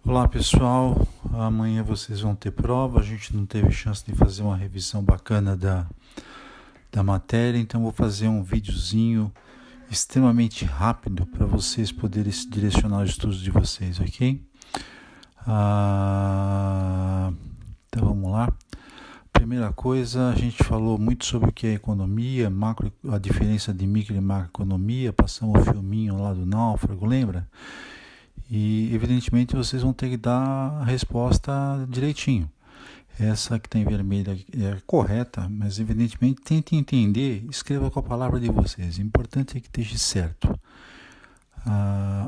Olá pessoal, amanhã vocês vão ter prova, a gente não teve chance de fazer uma revisão bacana da matéria, então vou fazer um videozinho extremamente rápido para vocês poderem se direcionar os estudos de vocês, ok? Então vamos lá. Primeira coisa, a gente falou muito sobre o que é economia, a diferença de micro e macroeconomia, passamos o filminho lá do náufrago, lembra? E evidentemente vocês vão ter que dar a resposta direitinho. Essa que está em vermelho é correta, mas evidentemente tente entender, escreva com a palavra de vocês. O importante é que esteja certo.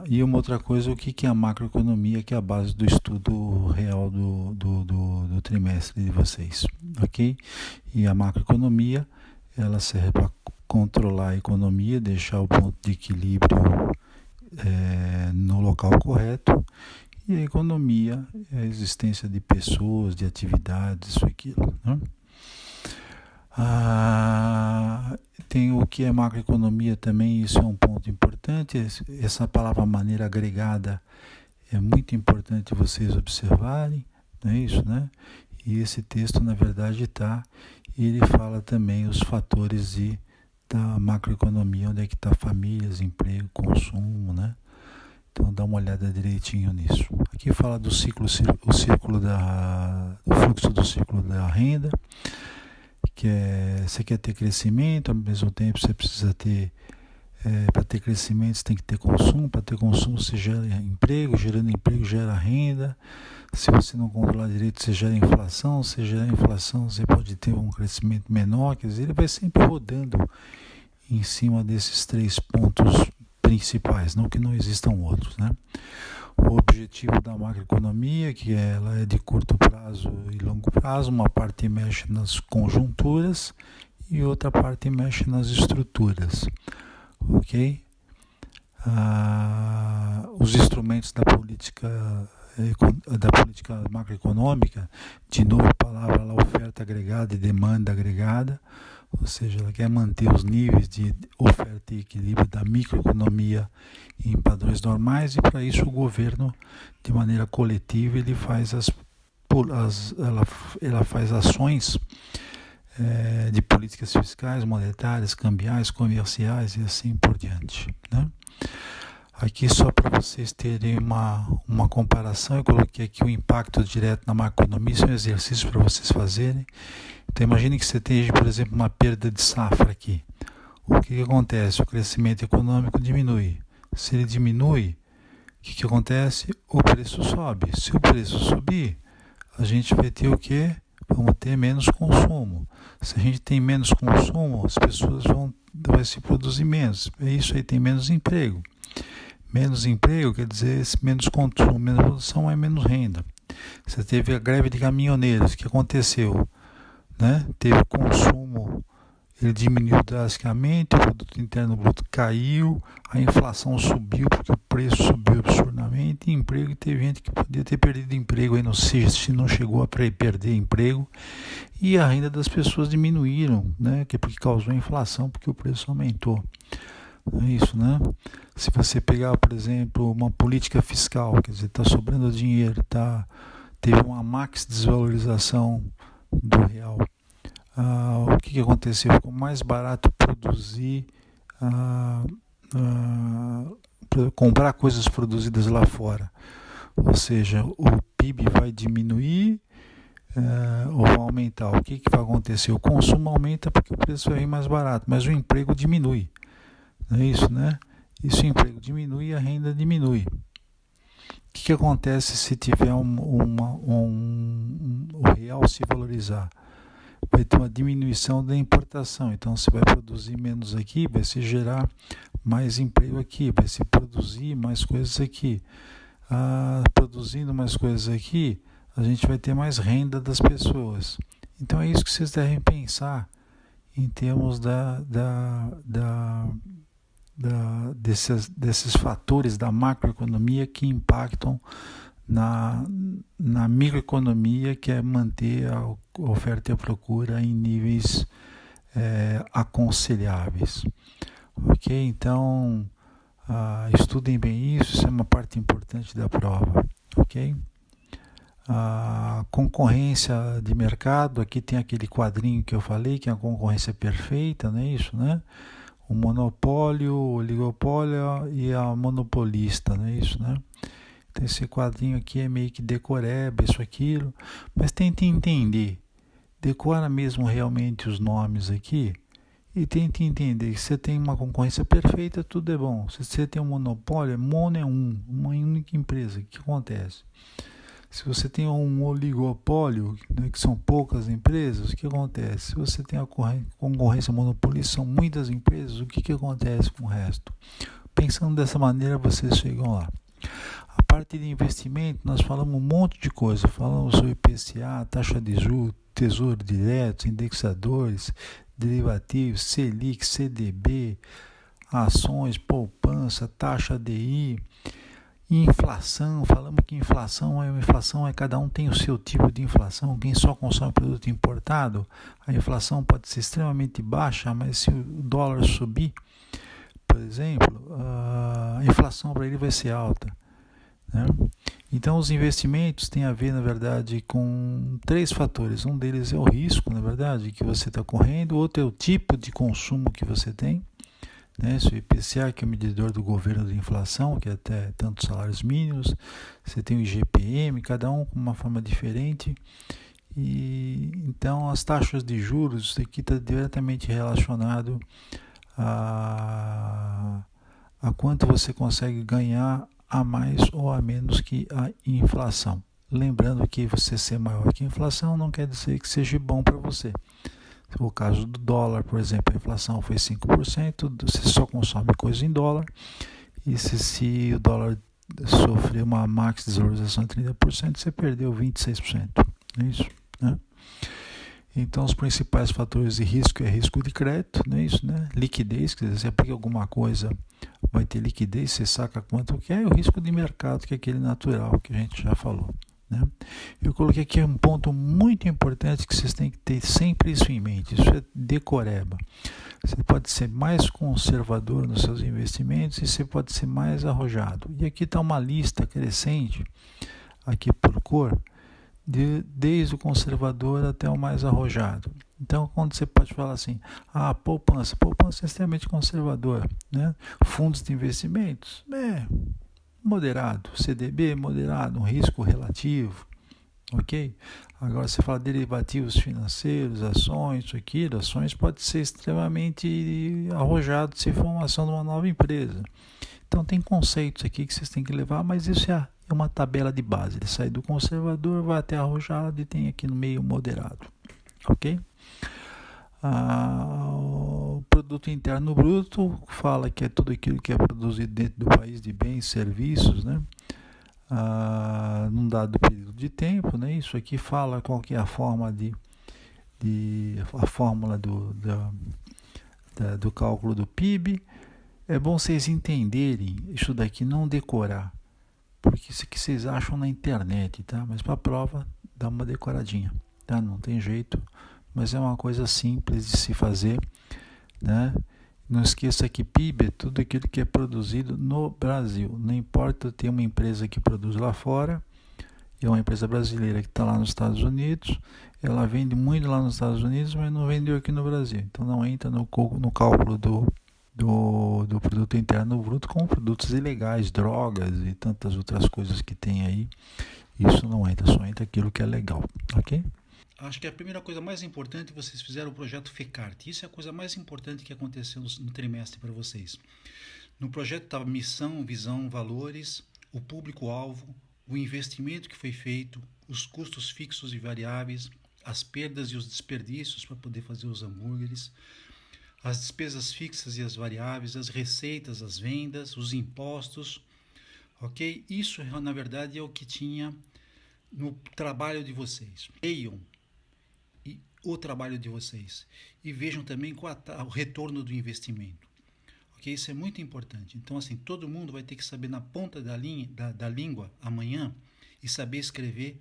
E uma outra coisa, o que é a macroeconomia, que é a base do estudo real do trimestre de vocês, ok? E a macroeconomia, ela serve para controlar a economia, deixar o ponto de equilíbrio no local correto, e a economia é a existência de pessoas, de atividades, isso e aquilo, né? Tem o que é macroeconomia também, isso é um ponto importante. Essa palavra maneira agregada é muito importante vocês observarem, não é isso, né? E esse texto, na verdade, ele fala também os fatores da macroeconomia, onde é que está famílias, emprego, consumo, né? Então dá uma olhada direitinho nisso. Aqui fala do ciclo, o fluxo do ciclo da renda, que você quer ter crescimento, ao mesmo tempo você precisa ter, para ter crescimento você tem que ter consumo, para ter consumo você gera emprego, gerando emprego gera renda, se você não controlar direito você gera inflação, se gerar inflação você pode ter um crescimento menor, quer dizer, ele vai sempre rodando em cima desses três pontos principais, não que não existam outros, né? O objetivo da macroeconomia, que ela é de curto prazo e longo prazo, uma parte mexe nas conjunturas e outra parte mexe nas estruturas, ok? Os instrumentos da política macroeconômica, de novo a palavra lá, oferta agregada e demanda agregada, ou seja, ela quer manter os níveis de oferta e equilíbrio da microeconomia em padrões normais, e para isso o governo, de maneira coletiva, ele faz ela faz ações de políticas fiscais, monetárias, cambiais, comerciais e assim por diante, né? Aqui só para vocês terem uma comparação, eu coloquei aqui o impacto direto na macroeconomia, isso é um exercício para vocês fazerem. Então imagine que você tenha, por exemplo, uma perda de safra aqui. O que acontece? O crescimento econômico diminui. Se ele diminui, o que acontece? O preço sobe. Se o preço subir, a gente vai ter o quê? Vamos ter menos consumo. Se a gente tem menos consumo, as pessoas vai se produzir menos. É isso aí, tem menos emprego. Menos emprego quer dizer menos consumo, menos produção é menos renda. Você teve a greve de caminhoneiros, o que aconteceu? Né? Teve o consumo, ele diminuiu drasticamente, o produto interno bruto caiu, a inflação subiu porque o preço subiu absurdamente, e emprego, teve gente que podia ter perdido emprego, aí não, se não chegou a perder emprego, e a renda das pessoas diminuíram, né? Porque causou a inflação, porque o preço aumentou. É isso, né? Se você pegar, por exemplo, uma política fiscal, quer dizer, está sobrando dinheiro, teve uma max desvalorização do real. O que aconteceu? Ficou mais barato produzir, comprar coisas produzidas lá fora. Ou seja, o PIB vai diminuir ou vai aumentar. O que vai acontecer? O consumo aumenta porque o preço vai vir mais barato, mas o emprego diminui. Não é isso, né? E se o emprego diminui, a renda diminui. O que acontece se tiver o real se valorizar? Vai ter uma diminuição da importação. Então, você vai produzir menos aqui, vai se gerar mais emprego aqui, vai se produzir mais coisas aqui. Produzindo mais coisas aqui, a gente vai ter mais renda das pessoas. Então, é isso que vocês devem pensar em termos desses fatores da macroeconomia que impactam na microeconomia, que é manter a oferta e a procura em níveis aconselháveis. Ok? Então, estudem bem isso é uma parte importante da prova. ok? A concorrência de mercado, aqui tem aquele quadrinho que eu falei, que é a concorrência perfeita, não é isso, né? O monopólio, o oligopólio e a monopolista, não é isso, né? Então esse quadrinho aqui é meio que decoreba, isso, aquilo, mas tente entender, decora mesmo realmente os nomes aqui e tente entender que você tem uma concorrência perfeita, tudo é bom. Se você tem um monopólio, mono é uma única empresa, o que acontece? Se você tem um oligopólio, né, que são poucas empresas, o que acontece? Se você tem a concorrência monopolista, são muitas empresas, o que acontece com o resto? Pensando dessa maneira, vocês chegam lá. A parte de investimento, nós falamos um monte de coisa. Falamos sobre IPCA, taxa de juros, tesouro direto, indexadores, derivativos, Selic, CDB, ações, poupança, taxa DI, inflação. Falamos que inflação é cada um tem o seu tipo de inflação. Quem só consome produto importado, a inflação pode ser extremamente baixa, mas se o dólar subir, por exemplo, a inflação para ele vai ser alta, né? Então, os investimentos têm a ver, na verdade, com 3 fatores. Um deles é o risco, na verdade, que você está correndo. Outro é o tipo de consumo que você tem, né? Se o IPCA, que é o medidor do governo de inflação, que é até tantos salários mínimos. Você tem o IGPM, cada um com uma forma diferente. E então, as taxas de juros, isso aqui está diretamente relacionado a quanto você consegue ganhar a mais ou a menos que a inflação. Lembrando que você ser maior que a inflação não quer dizer que seja bom para você. O caso do dólar, por exemplo, a inflação foi 5%, você só consome coisa em dólar, e se o dólar sofrer uma max desvalorização de 30%, você perdeu 26%. É isso, né? Então, os principais fatores de risco é risco de crédito, não é isso, né? Liquidez, quer dizer, você aplica alguma coisa, vai ter liquidez, você saca quanto quer, e o risco de mercado, que é aquele natural que a gente já falou, né? Eu coloquei aqui um ponto muito importante que vocês têm que ter sempre isso em mente, isso é decoreba. Você pode ser mais conservador nos seus investimentos e você pode ser mais arrojado. E aqui está uma lista crescente, aqui por cor, desde o conservador até o mais arrojado. Então, quando você pode falar assim, poupança é extremamente conservadora, né? Fundos de investimentos, moderado, CDB, moderado, um risco relativo, ok? Agora, você fala derivativos financeiros, ações, isso aqui, ações pode ser extremamente arrojado se for uma ação de uma nova empresa. Então, tem conceitos aqui que vocês têm que levar, mas isso é uma tabela de base. Ele sai do conservador, vai até arrojado e tem aqui no meio moderado, ok? O produto interno bruto fala que é tudo aquilo que é produzido dentro do país de bens e serviços, né? Num dado período de tempo, né? Isso aqui fala qual que é a forma a fórmula do cálculo do PIB. É bom vocês entenderem isso daqui, não decorar, porque isso aqui vocês acham na internet, tá? Mas para a prova, dá uma decoradinha, tá? Não tem jeito, mas é uma coisa simples de se fazer, né? Não esqueça que PIB é tudo aquilo que é produzido no Brasil. Não importa ter uma empresa que produz lá fora, é uma empresa brasileira que está lá nos Estados Unidos, ela vende muito lá nos Estados Unidos, mas não vendeu aqui no Brasil. Então não entra no cálculo do produto interno bruto com produtos ilegais, drogas e tantas outras coisas que tem aí. Isso não entra, só entra aquilo que é legal, ok? Acho que a primeira coisa mais importante, vocês fizeram o projeto FECART. Isso é a coisa mais importante que aconteceu no trimestre para vocês. No projeto estava missão, visão, valores, o público-alvo, o investimento que foi feito, os custos fixos e variáveis, as perdas e os desperdícios para poder fazer os hambúrgueres, as despesas fixas e as variáveis, as receitas, as vendas, os impostos, ok? Isso, na verdade, é o que tinha no trabalho de vocês. Leiam o trabalho de vocês e vejam também qual o retorno do investimento. Ok? Isso é muito importante. Então, assim, todo mundo vai ter que saber na ponta da língua amanhã e saber escrever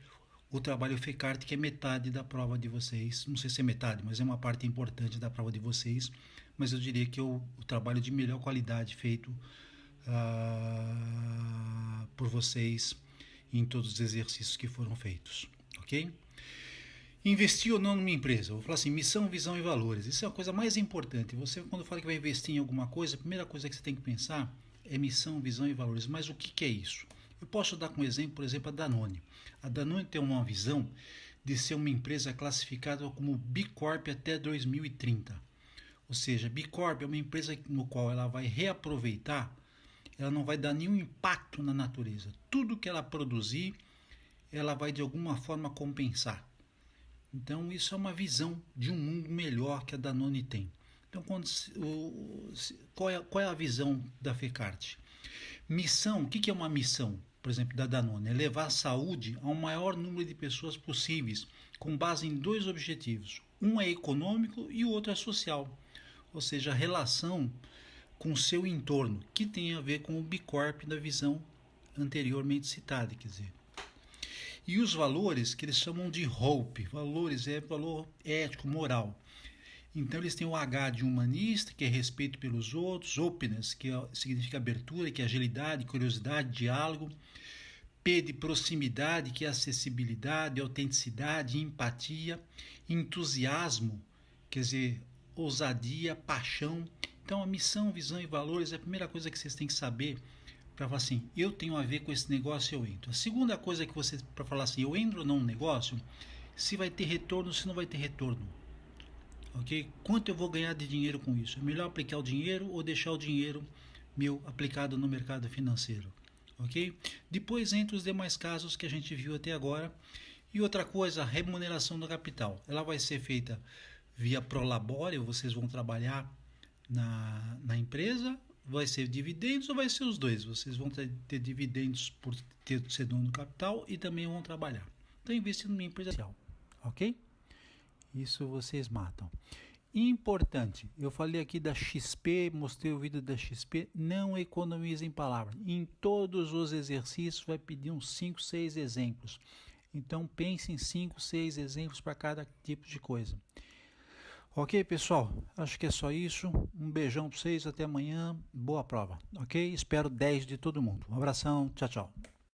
o trabalho FECART, que é metade da prova de vocês. Não sei se é metade, mas é uma parte importante da prova de vocês. Mas eu diria que é o trabalho de melhor qualidade feito por vocês em todos os exercícios que foram feitos, ok? Investir ou não numa empresa? Eu vou falar assim, missão, visão e valores. Isso é a coisa mais importante. Você, quando fala que vai investir em alguma coisa, a primeira coisa que você tem que pensar é missão, visão e valores. Mas o que é isso? Eu posso dar como exemplo, por exemplo, a Danone. A Danone tem uma visão de ser uma empresa classificada como B Corp até 2030. Ou seja, B Corp é uma empresa no qual ela vai reaproveitar, ela não vai dar nenhum impacto na natureza. Tudo que ela produzir, ela vai de alguma forma compensar. Então, isso é uma visão de um mundo melhor que a Danone tem. Então, qual é a visão da Fecart? Missão, o que é uma missão, por exemplo, da Danone? É levar a saúde ao maior número de pessoas possíveis, com base em 2 objetivos. Um é econômico e o outro é social. Ou seja, a relação com o seu entorno, que tem a ver com o B Corp da visão anteriormente citada, quer dizer. E os valores que eles chamam de HOPE, valores é valor ético, moral. Então eles têm o H de humanista, que é respeito pelos outros, openness, que significa abertura, que é agilidade, curiosidade, diálogo, P de proximidade, que é acessibilidade, autenticidade, empatia, entusiasmo, quer dizer, ousadia, paixão. Então a missão, visão e valores é a primeira coisa que vocês têm que saber para falar assim, eu tenho a ver com esse negócio, eu entro. A segunda coisa que você, para falar assim, eu entro ou não no negócio, se vai ter retorno, se não vai ter retorno. Ok? Quanto eu vou ganhar de dinheiro com isso? É melhor aplicar o dinheiro ou deixar o dinheiro meu aplicado no mercado financeiro? Ok? Depois entra os demais casos que a gente viu até agora. E outra coisa, a remuneração do capital. Ela vai ser feita via prolabore, vocês vão trabalhar na empresa, vai ser dividendos ou vai ser os dois? Vocês vão ter dividendos por ser dono do capital e também vão trabalhar. Então, investindo numa empresa, ok? Isso vocês matam. Importante, eu falei aqui da XP, mostrei o vídeo da XP, não economizem palavras. Em todos os exercícios vai pedir uns 5, 6 exemplos. Então pense em 5, 6 exemplos para cada tipo de coisa. Ok, pessoal? Acho que é só isso. Um beijão para vocês, até amanhã. Boa prova, ok? Espero 10 de todo mundo. Um abração, tchau, tchau.